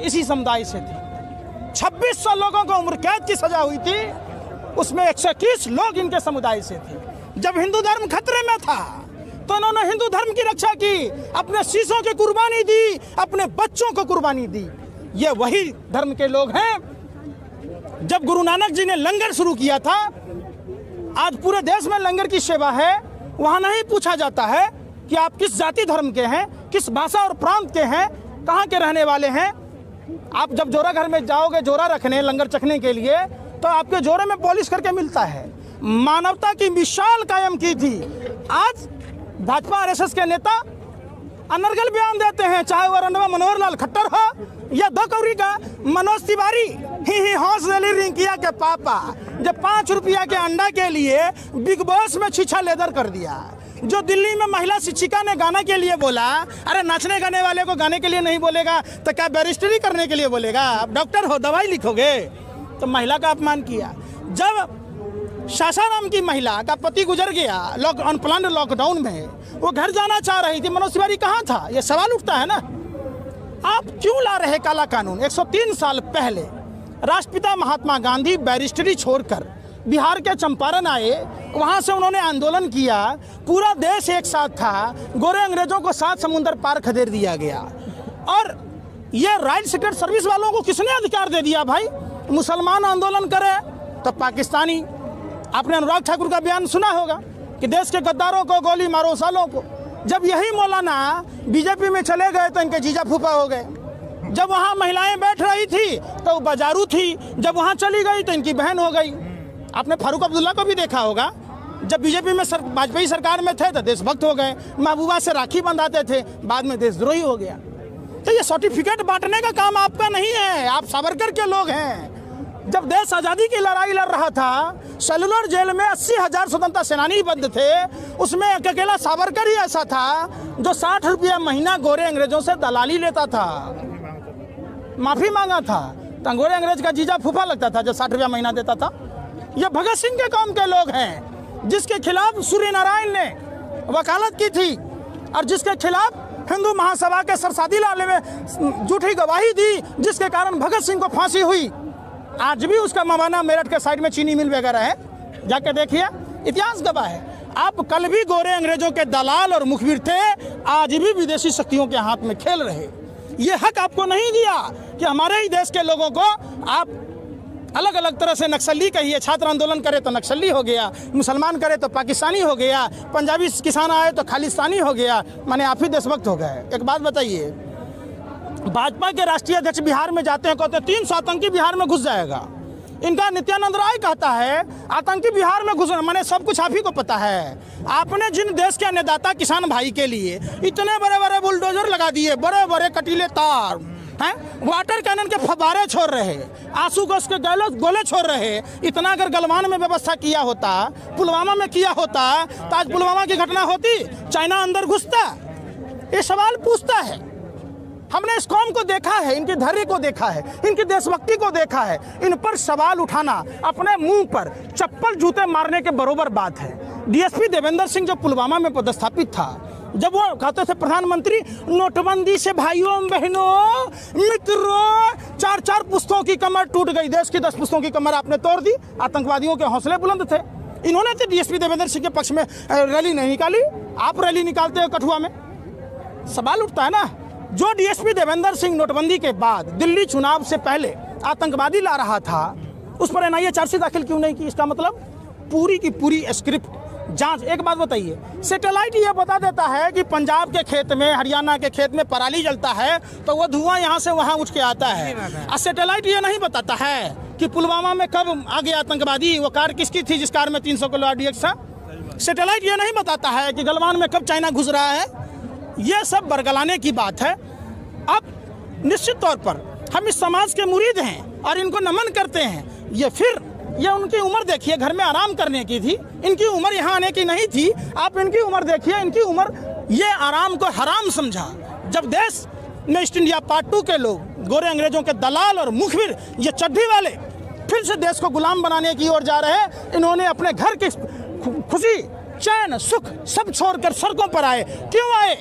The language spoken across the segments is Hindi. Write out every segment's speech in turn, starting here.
इसी समुदाय से थे। 2600 लोगों को उम्र कैद की सजा हुई थी, उसमें 121 लोग इनके समुदाय से थे। जब हिंदू धर्म खतरे में था तो इन्होंने हिंदू धर्म की रक्षा की, अपने शीशों की कुर्बानी दी, अपने बच्चों को कुर्बानी दी। ये वही धर्म के लोग हैं। जब गुरु नानक जी ने लंगर शुरू किया था, आज पूरे देश में लंगर की सेवा है। वहाँ नहीं पूछा जाता है कि आप किस जाति धर्म के हैं, किस भाषा और प्रांत के हैं, कहाँ के रहने वाले हैं। आप जब जोरा घर में जाओगे जोरा रखने, लंगर चखने के लिए, तो आपके जोरे में पॉलिश करके मिलता है। मानवता की मिसाल कायम की थी। आज भाजपा आरएसएस के नेता अनर्गल बयान देते हैं, चाहे वो रंडवा मनोहर लाल खट्टर हो या 2 कौरी का मनोज तिवारी, ही हौस रैली रिंकिया के पापा, जब 5 रुपया के अंडा के लिए बिग बॉस में छीछा लेदर कर दिया। जो दिल्ली में महिला शिक्षिका ने गाना के लिए बोला, अरे नाचने गाने वाले को गाने के लिए नहीं बोलेगा तो क्या बैरिस्टरी करने के लिए बोलेगा? आप डॉक्टर हो, दवाई लिखोगे? तो महिला का अपमान किया। जब सासाराम की महिला का पति गुजर गया अनप्लान्ड लॉकडाउन में, वो घर जाना चाह रही थी, मनोज तिवारी कहाँ था? ये सवाल उठता है ना। आप क्यों ला रहे काला कानून? 103 साल पहले राष्ट्रपिता महात्मा गांधी बैरिस्टरी छोड़कर बिहार के चंपारण आए, वहाँ से उन्होंने आंदोलन किया, पूरा देश एक साथ था, गोरे अंग्रेजों को 7 समुंदर पार खदेड़ दिया गया। और ये राइट सीक्रेट सर्विस वालों को किसने अधिकार दे दिया भाई? मुसलमान आंदोलन करे तो पाकिस्तानी। आपने अनुराग ठाकुर का बयान सुना होगा कि देश के गद्दारों को गोली मारो, सालों को। जब यही मौलाना बीजेपी में चले गए तो इनके जीजा फूफा हो गए। जब वहाँ महिलाएं बैठ रही थी तो बाजारू थी, जब वहाँ चली गई तो इनकी बहन हो गई। आपने फारूक अब्दुल्ला को भी देखा होगा, जब बीजेपी में वाजपेयी सरकार में थे तो देशभक्त हो गए, महबूबा से राखी बंधाते थे, बाद में देशद्रोही हो गया। तो ये सर्टिफिकेट बांटने का काम आपका नहीं है, आप सावरकर के लोग हैं। जब देश आज़ादी की लड़ाई लड़ रहा था, सेलुलर जेल में 80,000 स्वतंत्रता सेनानी बंद थे, उसमें अकेला सावरकर ही ऐसा था जो 60 रुपया महीना गोरे अंग्रेजों से दलाली लेता था, माफी मांगा था। तो गोरे अंग्रेज का जीजा फूफा लगता था जो 60 रुपया महीना देता था। ये भगत सिंह के काम के लोग हैं, जिसके खिलाफ सूर्य नारायण ने वकालत की थी और जिसके खिलाफ हिंदू महासभा के सरसादी लाले में झूठी गवाही दी, जिसके कारण भगत सिंह को फांसी हुई। आज भी उसका मवाना मेरठ के साइड में चीनी मिल वगैरह है, जाके देखिए, इतिहास गवाह है। आप कल भी गोरे अंग्रेजों के दलाल और मुखबिर थे, आज भी विदेशी शक्तियों के हाथ में खेल रहे। ये हक आपको नहीं दिया कि हमारे ही देश के लोगों को आप अलग अलग तरह से नक्सली कहिए। छात्र आंदोलन करे तो नक्सली हो गया, मुसलमान करे तो पाकिस्तानी हो गया, पंजाबी किसान आए तो खालिस्तानी हो गया, माने आप ही देशभक्त हो गए। एक बात बताइए, भाजपा के राष्ट्रीय अध्यक्ष बिहार में जाते हैं, कहते हैं 300 आतंकी बिहार में घुस जाएगा। इनका नित्यानंद राय कहता है आतंकी बिहार में घुस, माने सब कुछ आप ही को पता है। आपने जिन देश के अन्नदाता किसान भाई के लिए इतने बड़े बड़े बुलडोजर लगा दिए, बड़े बड़े कटीले तार हैं, वाटर कैनन के फव्वारे छोड़ रहे, आंसू गैस के गोले छोड़ रहे, इतना अगर गलवान में व्यवस्था किया होता, पुलवामा में किया होता, तो आज पुलवामा की घटना होती, चाइना अंदर घुसता। ये सवाल पूछता है। हमने इस कौम को देखा है, इनकी धैर्य को देखा है, इनकी देशभक्ति को देखा है। इन पर सवाल उठाना अपने मुंह पर चप्पल जूते मारने के बरोबर बात है। डीएसपी देवेंद्र सिंह जो पुलवामा में पदस्थापित था, जब वो कहते थे प्रधानमंत्री नोटबंदी से भाइयों बहनों मित्रों 4-4 पुस्तकों की कमर टूट गई, देश की 10 पुस्तकों की कमर आपने तोड़ दी। आतंकवादियों के हौसले बुलंद थे। इन्होंने तो डीएसपी देवेंद्र सिंह के पक्ष में रैली नहीं निकाली, आप रैली निकालते हो कठुआ में। सवाल उठता है ना, जो डीएसपी देवेंद्र सिंह नोटबंदी के बाद दिल्ली चुनाव से पहले आतंकवादी ला रहा था, उस पर एनआईए चार्जशीट दाखिल क्यों नहीं की? इसका मतलब पूरी की पूरी स्क्रिप्ट जांच। एक बात बताइए, सैटेलाइट ये बता देता है कि पंजाब के खेत में, हरियाणा के खेत में पराली जलता है तो वो धुआं यहाँ से वहाँ उठ के आता है। और सैटेलाइट ये नहीं बताता है कि पुलवामा में कब आ गया आतंकवादी, वो कार किसकी थी जिस कार में 300 किलो RDX था। सैटेलाइट ये नहीं बताता है कि गलवान में कब चाइना घुस रहा है। ये सब बरगलाने की बात है। अब निश्चित तौर पर हम इस समाज के मुरीद हैं और इनको नमन करते हैं। ये उनकी उम्र देखिए, घर में आराम करने की थी, इनकी उम्र यहाँ आने की नहीं थी। आप इनकी उम्र देखिए, इनकी उम्र ये आराम को हराम समझा। जब देश में ईस्ट इंडिया पार्ट 2 के लोग, गोरे अंग्रेजों के दलाल और मुखबिर, ये चड्ढी वाले फिर से देश को गुलाम बनाने की ओर जा रहे हैं। इन्होंने अपने घर की खुशी, चैन, सुख सब छोड़कर सड़कों पर आए। क्यों आए?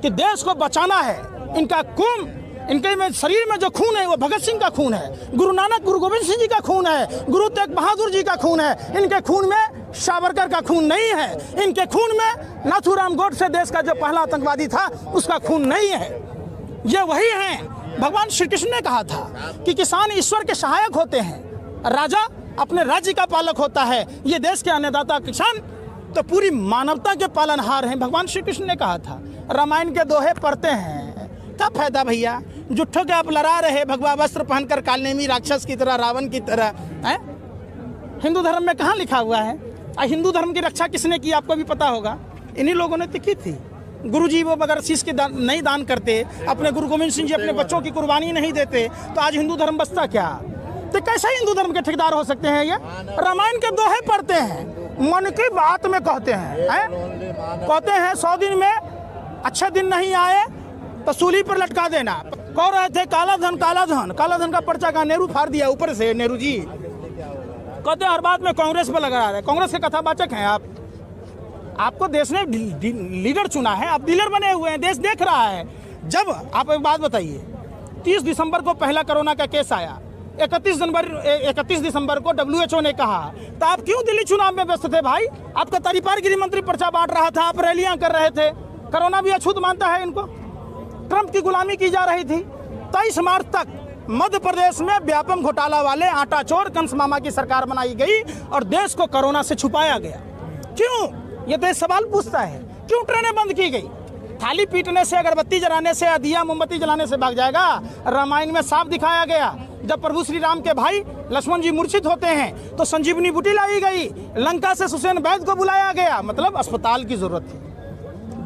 कि देश को बचाना है। इनका कुम, इनके में शरीर में जो खून है वो भगत सिंह का खून है, गुरु नानक गुरु गोविंद सिंह जी का खून है, गुरु तेग बहादुर जी का खून है। इनके खून में सावरकर का खून नहीं है। इनके खून में नाथूराम गोडसे देश का जो पहला आतंकवादी था उसका खून नहीं है। ये वही हैं। भगवान श्री कृष्ण ने कहा था कि किसान ईश्वर के सहायक होते हैं, राजा अपने राज्य का पालक होता है। ये देश के अन्नदाता किसान तो पूरी मानवता के पालनहार हैं। भगवान श्री कृष्ण ने कहा था। रामायण के दोहे पढ़ते हैं, क्या फायदा भैया, जुट्ठों के आप लड़ा रहे भगवा वस्त्र पहनकर कालनेमी राक्षस की तरह, रावण की तरह है। हिंदू धर्म में कहाँ लिखा हुआ है? हिंदू धर्म की रक्षा किसने की आपको भी पता होगा, इन्हीं लोगों ने तो की थी। गुरुजी वो अगर शीश के नहीं दान करते, अपने गुरु गोविंद सिंह जी अपने बच्चों की कुर्बानी नहीं देते, तो आज हिंदू धर्म बचता क्या? तो कैसे हिंदू धर्म के ठेकेदार हो सकते हैं? ये रामायण के दोहे पढ़ते हैं, मन की बात में कहते हैं, कहते हैं 100 दिन में अच्छा दिन नहीं आए तो सूली पर लटका देना। कह रहे थे काला धन काला धन, काला धन का पर्चा का नेहरू फाड़ दिया ऊपर से। नेहरू जी कहते हर बात में कांग्रेस पर लगा रहे, कांग्रेस के कथावाचक हैं आप। आपको देश ने लीडर चुना है, आप डीलर बने हुए हैं, देश देख रहा है। जब आप एक बात बताइए, 30 दिसंबर को पहला कोरोना का केस आया, 31 दिसंबर को WHO ने कहा, तो आप क्यों दिल्ली चुनाव में व्यस्त थे भाई? आपका तरीपार गृह मंत्री पर्चा बांट रहा था, आप रैलियां कर रहे थे। कोरोना भी अछूत मानता है इनको। ट्रंप की गुलामी की जा रही थी। 23 मार्च तक मध्य प्रदेश में व्यापक घोटाला वाले आटा चोर कंस मामा की सरकार बनाई गई और देश को कोरोना से छुपाया गया। क्यों? ये देश सवाल पूछता है, क्यों ट्रेनें बंद की गई? थाली पीटने से, अगरबत्ती जलाने से, दिया मोमबत्ती जलाने से भाग जाएगा? रामायण में साफ दिखाया गया, जब प्रभु श्री राम के भाई लक्ष्मण जी मूर्छित होते हैं तो संजीवनी बूटी लाई गई, लंका से सुसेन वैद्य को बुलाया गया। मतलब अस्पताल की जरूरत थी,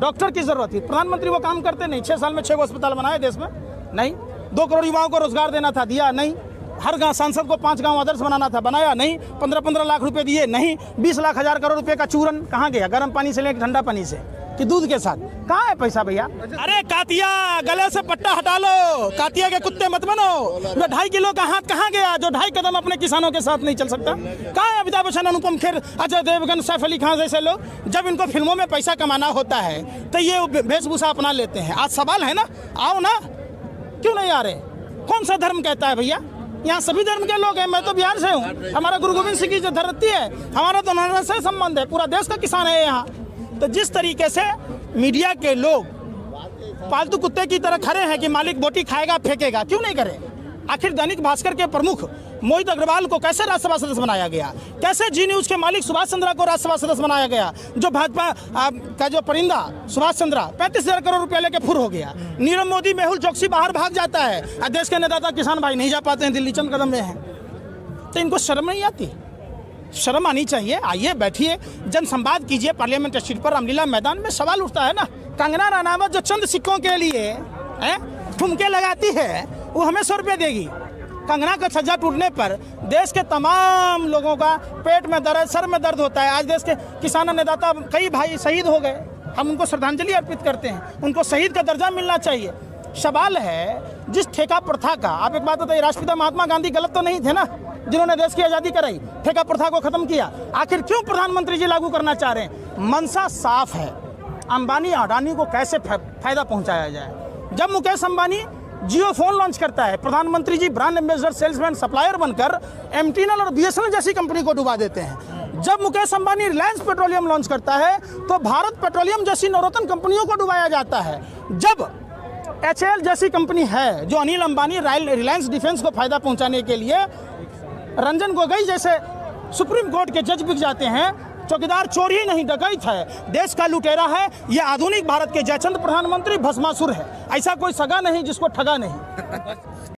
डॉक्टर की जरूरत थी। प्रधानमंत्री वो काम करते नहीं। 6 साल में 6 अस्पताल बनाए देश में? नहीं। 2 करोड़ युवाओं को रोजगार देना था, दिया नहीं। हर गांव सांसद को 5 गांव आदर्श बनाना था, बनाया नहीं। 15-15 लाख रुपए दिए, नहीं। 20 लाख 1000 करोड़ रुपए का चूरन कहाँ गया? गर्म पानी से लेकर ठंडा पानी से कि दूध के साथ? कहाँ है पैसा भैया? अरे कातिया, गले से पट्टा हटा लो, कातिया के कुत्ते मत बनो। जो 2.5 किलो का हाथ कहाँ गया? जो 2.5 कदम अपने किसानों के साथ नहीं चल सकता? कहाँ है अमिताभ बच्चन, अनुपम खेर, अजय देवगन, सैफ अली खान जैसे लोग? जब इनको फिल्मों में पैसा कमाना होता है तो ये वेशभूषा अपना लेते हैं। आज सवाल है ना, आओ ना, क्यों नहीं आ रहे? कौन सा धर्म कहता है भैया? यहाँ सभी धर्म के लोग हैं। मैं तो बिहार से हूँ, हमारा गुरु गोविंद सिंह की जो धरती है, हमारा तो नाना से संबंध है, पूरा देश का किसान है यहाँ। तो जिस तरीके से मीडिया के लोग पालतू कुत्ते की तरह खड़े हैं कि मालिक बोटी खाएगा फेंकेगा, क्यों नहीं करे? आखिर दैनिक भास्कर के प्रमुख मोहित अग्रवाल को कैसे राज्यसभा सदस्य बनाया गया? कैसे जी न्यूज के मालिक सुभाष चंद्रा को राज्यसभा सदस्य बनाया गया? जो भाजपा का जो परिंदा सुभाष चंद्रा 35,000 करोड़ रुपया लेके फुर हो गया। नीरव मोदी, मेहुल चौकसी बाहर भाग जाता है, देश के नेता किसान भाई नहीं जा पाते हैं, दिल्ली चंद कदम में है। तो इनको शर्म नहीं आती? शर्म आनी चाहिए। आइए बैठिए, जन संवाद कीजिए पार्लियामेंट स्ट्रीट पर, रामलीला मैदान में। सवाल उठता है ना, कंगना रनावत जो चंद सिक्कों के लिए ठुमके लगाती है, वो हमें 100 रुपये देगी। कंगना का छज्जा टूटने पर देश के तमाम लोगों का पेट में दर्द, सर में दर्द होता है। आज देश के किसान अन्नदाता कई भाई शहीद हो गए, हम उनको श्रद्धांजलि अर्पित करते हैं, उनको शहीद का दर्जा मिलना चाहिए। सवाल है जिस ठेका प्रथा का, आप एक बात बताइए, राष्ट्रपिता महात्मा गांधी गलत तो नहीं थे ना, जिन्होंने देश की आज़ादी कराई, ठेका प्रथा को खत्म किया? आखिर क्यों प्रधानमंत्री जी लागू करना चाह रहे हैं? मंशा साफ है, अंबानी अडानी को कैसे फायदा पहुंचाया जाए। जब मुकेश अंबानी जियो फोन लॉन्च करता है, प्रधानमंत्री जी ब्रांड एम्बेसडर, सेल्समैन, सप्लायर बनकर MTNL और BSNL जैसी कंपनी को डुबा देते हैं। जब मुकेश अंबानी रिलायंस पेट्रोलियम लॉन्च करता है तो भारत पेट्रोलियम जैसी नवरत्न कंपनियों को डुबाया जाता है। जब HAL जैसी कंपनी है जो अनिल अंबानी रिलायंस डिफेंस को फायदा पहुंचाने के लिए रंजन गोगोई जैसे सुप्रीम कोर्ट के जज बिक जाते हैं। चौकीदार चोर ही नहीं डकैत है, देश का लुटेरा है। ये आधुनिक भारत के जयचंद प्रधानमंत्री भस्मासुर है। ऐसा कोई सगा नहीं जिसको ठगा नहीं।